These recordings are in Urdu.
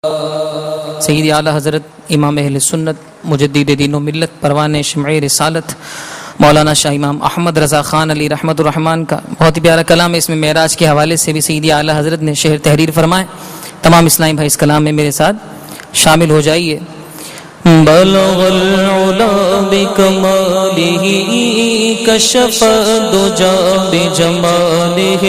سیدی اعلیٰ حضرت امام اہل سنت مجدد دین و ملت پروان شمع رسالت مولانا شاہ امام احمد رضا خان علی رحمت الرحمن کا بہت ہی پیارا کلام ہے. اس میں معراج کے حوالے سے بھی سیدی اعلیٰ حضرت نے شعر تحریر فرمائے. تمام اسلامی بھائی اس کلام میں میرے ساتھ شامل ہو جائیے. بلغ العلا بکمالہ کشف الدجا بجمالہ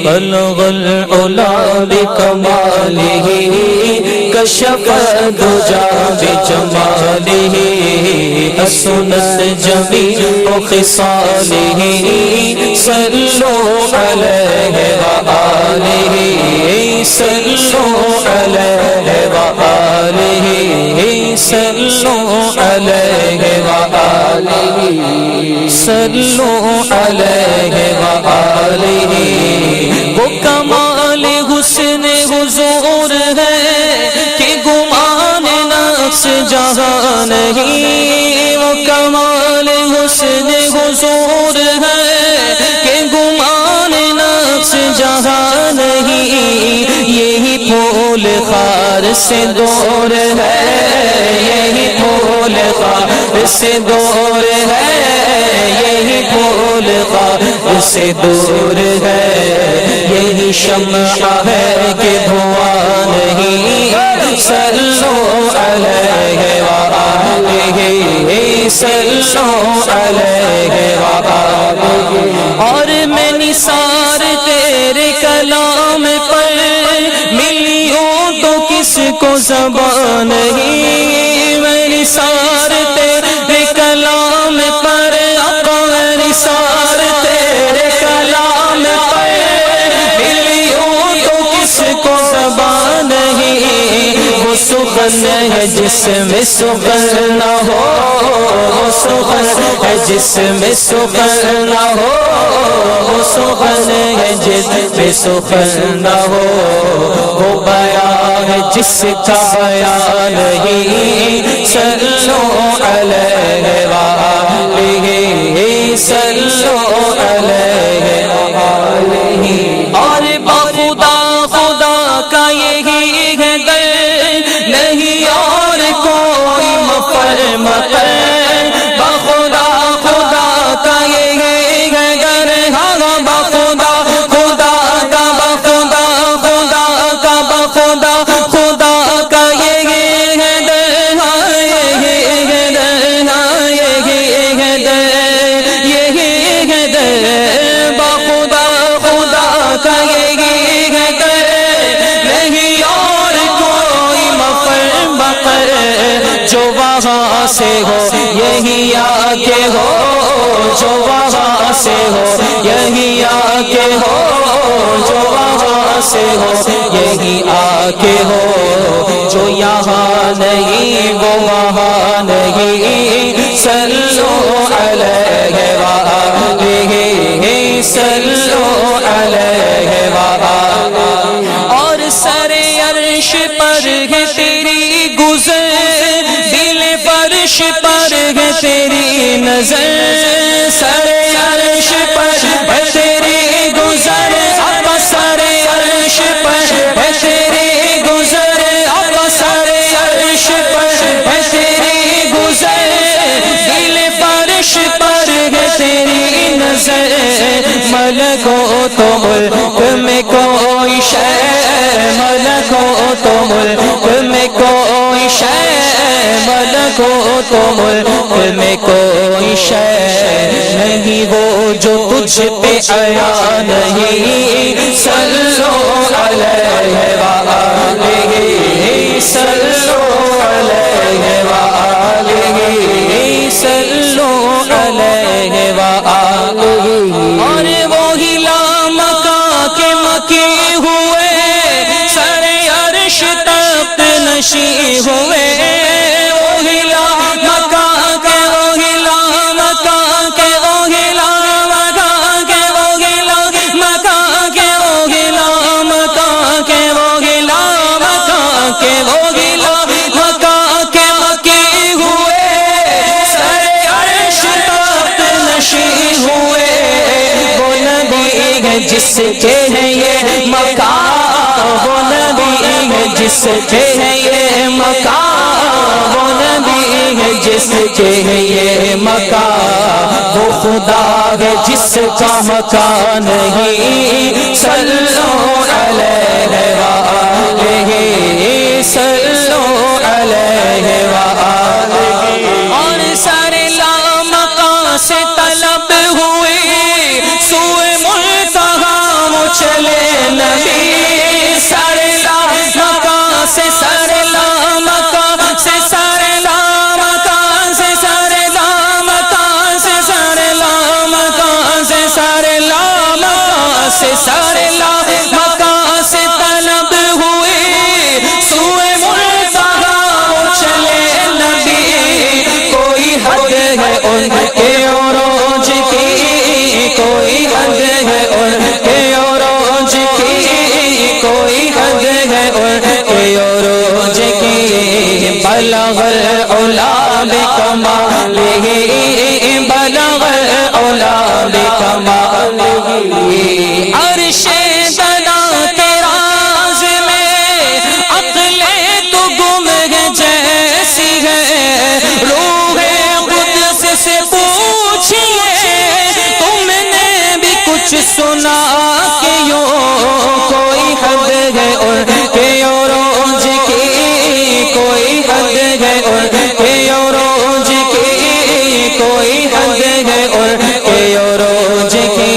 بلغ العلا بکمالہ کشف الدجا بجمالہ حسنت جمیع خصالہ صلوا علیہ وآلہ صلوا علیہ وآلہ صلوا علیہ وآلہ صلوا علیہ وآلہ. وہ کمال حسن حضور ہے کہ گمان نفس جہاں نہیں. وہ کمال حسن حضور ہے کہ گمان نفس جہاں نہیں. یہی پھول خار سے دور ہے, یہی پھول خار سے دور ہے, یہی پھول خار سے دور ہے. یہی شمع ہے کہ دھواں نہیں. صلوا علیہ وآلہ صلوا علیہ وآلہ. اور میں نثار تیرے کلام پر ملیوں تو کس کو زبان نہیں. میں نثار تیرے کلام پر نثار تیرے کلام پر ملیوں تو کس کو زبان نہیں. وہ سخن ہے جس میں سخن نہ ہو, وہ سخن ہے جس میں سخن نہ ہو, وہ سخن ہے جس میں سخن نہ ہو. وہ بیان ہے جس کا بیان نہیں. صلوا علیہ وآلہ صلوا علیہ وآلہ. اور بخدا خدا کا یہی ہے در, نہیں اور کوئی مفر مفر. بخدا خدا کا یہی ہے در, ہاں بخدا خدا کا بخدا خدا کا بخدا خدا کا یہی ہے در, ہاں یہی ہے در, ہاں یہی ہے در, یہی ہے در. بخدا خدا کا یہی ہے در, نہیں اور کوئی مفر مفر. جو وہاں سے ہو یہی آ کے ہو, جو وہاں سے ہو یہی آ کے ہو, جو وہاں سے ہو یہی آ کے ہو. جو یہاں نہیں وہ وہاں نہیں. صلوا علیہ وآلہ صلوا علیہ وآلہ. اور سر عرش پر ہے تیری گزر, دل فرش پر ہے تیری نظر. سر عرش پر ہے تیری گزر, اب سر عرش پر ہے تیری گزر, اب سر عرش پر ہے تیری گزر. دل فرش پر ہے تیری نظر. ملکوت و ملک میں کوئی شے, ملکوت و ملک میں کوئی شے, ملکوت و ملک میں کوئی شے نہیں وہ جو تجھ پہ عیاں نہیں. صلوا علیہ وآلہ صلوا علیہ وآلہ صلوا علیہ وآلہ. اور وہی لامکاں کے مکی ہوئے, سر عرش تخت نشیں ہوئے. وہی لامکاں کے, وہی لامکاں کے, وہی لامکاں کے, وہی لامکاں کے, وہی لامکاں کے, وہی لامکاں کے, وہی لامکاں کے مکی ہوئے, سر عرش تخت نشیں ہوئے. وہ نبی ہے جس کے ہے یہ مقام, وہ نبی نبی ہے جس کے ہے یہ مقام، وہ نبی ہے جس کے ہے یہ مقام، وہ خدا ہے جس کا مکان نہیں، صلو علیہ وآلہ، صلو علیہ وآلہ۔ اور سارے لامکاں سے طلب ہوئے سوئے منتہا وہ چلے نبی، سارے لامکاں سے، سارے لامکاں سے، سارے لامکاں سے، سارے لامکاں سے، سارے لامکاں سے، سارے لامکاں سے، سارے لامکاں سے طلب ہوئے سوئے منتہا وہ چلے نبی، کوئی حد ہے ان کے عروج کی، کوئی حد ہے ان کے عروج کی، کوئی حد ہے ان کے عروج کی، بلغ العلا بکمالہ، بلغ العلا بکمالہ، عرش دنا کے راز میں عقل تو گم ہے جیسی ہے، روح قدس سے پوچھئے تم نے بھی کچھ سنا کہ یوں کوئی حد ہے ان کے عروج کی، کوئی حد ہے ان کے عروج کی، کوئی حد ہے ان کے عروج کی،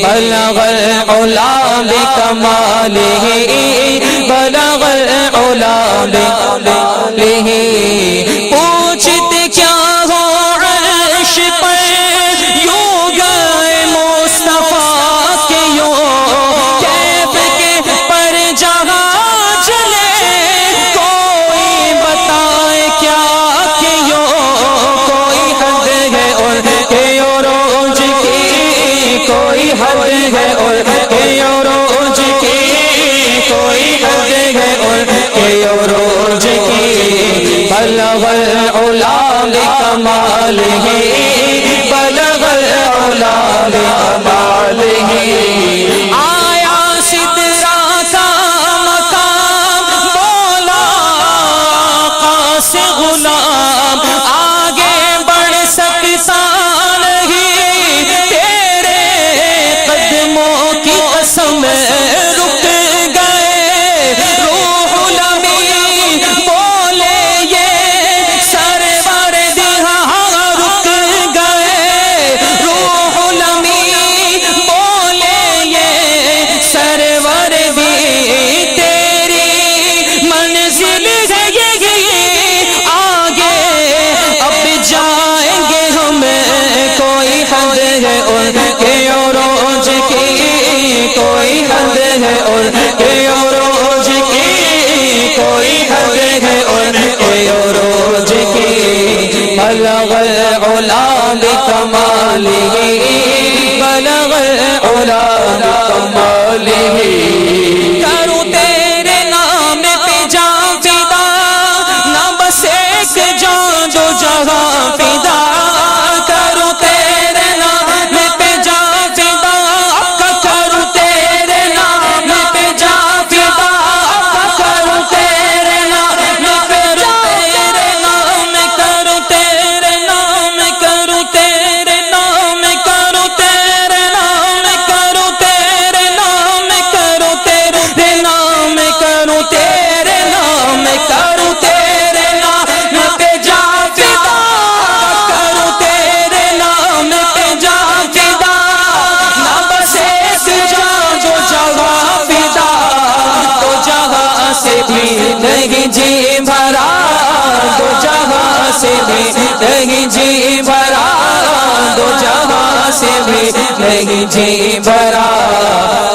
بلغ العلا بکمالہ، بلغ العلا بکمالہ، پوچھتے کیا ہو عرش پر یوں گئے مصطفیٰ کے، یوں کیف کے پر جہاں چلے، کوئی بتائے کیا کہ یوں کوئی حد ہے ان کے عروج کی، کوئی حد ہے ان کے عروج کی، کوئی حد ہے ان کے عروج کی، بلغ العلا بکمالہ، بلغ العلا بکمالہ، آیا سدرا کا مقام بولا آقا سے غلام، آگے بڑھ سکتا نہیں تیرے قدموں کی قسم، رک گئے روح الامین بولے یہ سرور دہاں، رک گئے روح الامین بولے یہ سرور دی، تیری منزل ہے یہی آگے اب جائیں گے ہم، کوئی حد ہے ان کے عروج کی، کوئی حد ہے ان کے عروج کی، کوئی حد ہے ان کے عروج کی، بلغ العلا بکمالہ، بلغ العلا بکمالہ، کروں تیرے نام پہ جان فدا، نہ بس ایک جان دو جہاں فدا، کروں تیرے نام پہ جان فدا، کروں تیرے نام پہ جان فدا، کروں تیرے نام، تیرے نام کروں، تیرے نام کروں، تیرے نام کروں، تیرے نام کروں، تیرے نام کروں، تیرے نام کروں، تیرے نام کروں، تیرے نام پہ جان فدا، کروں تیرے نام پہ جان فدا، نہ بس ایک جان جو جہاں فدا، تو جہاں سے بھی نہیں جی بھرا، تو جہاں سے بھی نہیں جی بھرا، تو جہاں سے بھی نہیں جی بھرا،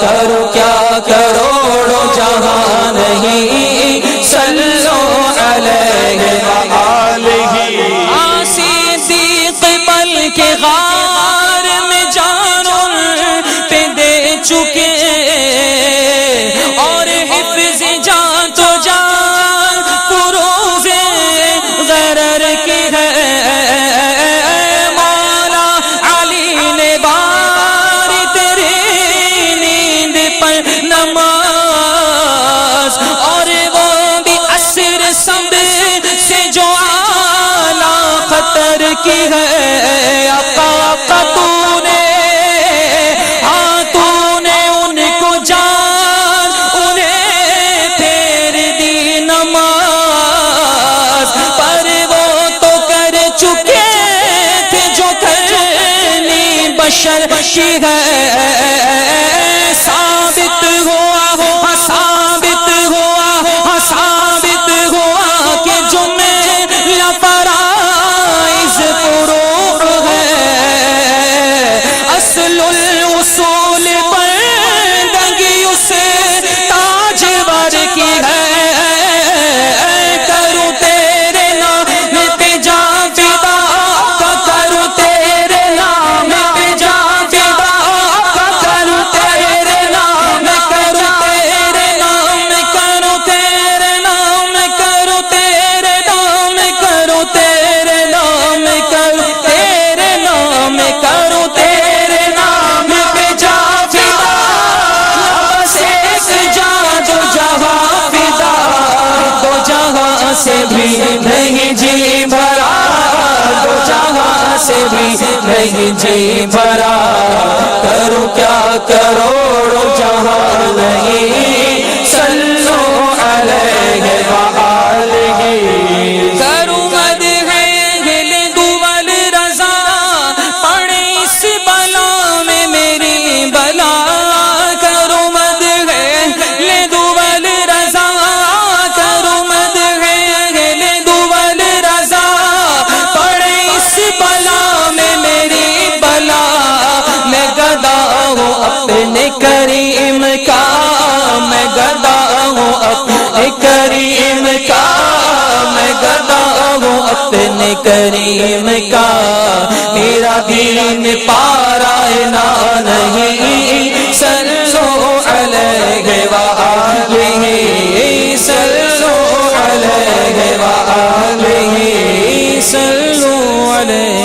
کرو کیا کروڑوں جہاں نہیں، صلو علیہ وآلہ، صدیق بل کے غار میں جان پہ دے چکے، اور حفظ جان تو جان فروز غرر کی ہے، مولا علی نے باری تیری نیند پر نماز کی ہے آقا تو نے، ہاں تو نے ان کو جان انہیں پھیر دی نماز، پر وہ تو کر چکے تھے جو کرنی بشر کی ہے، ثابت ہوا ثابت ہوا ثابت ہوا کہ جملہ فرائض فروع ہے، اصل الاصول بندگی اسے تاجور کی ہے، کروں تیرے نام پہ جا فدا، کروں تیرے نام پہ جا فدا، کروں تیرے نام، کروں تیرے نام، کروں تیرے نام، کروں تیرے نام، کروں تیرے نام، کروں تیرے نام، کروں تیرے نام پہ جا فدا، بس ایک جا دو جہاں فدا، دو جہاں سے بھی نہیں جی بھرا، دو جہاں سے بھی نہیں جی بھرا، کروں کیا کروڑوں جہاں نہیں، صلو علیہ وآلہ، کروں مدح لدول رضا، پڑے اس بلا میں میری بلا، کروں مدح لدول رضا، کروں مدح لدول رضا، پڑے اس بلا میں میری بلا، میں گدا ہوں اپنے کریم کا، میں گدا ہوں اپنے کریم کا، میں گدا ہوں اپنے کریم کا، میرا دین پارائنا نہیں، صلو علیہ وآلہ، صلو علیہ وآلہ، صلو علیہ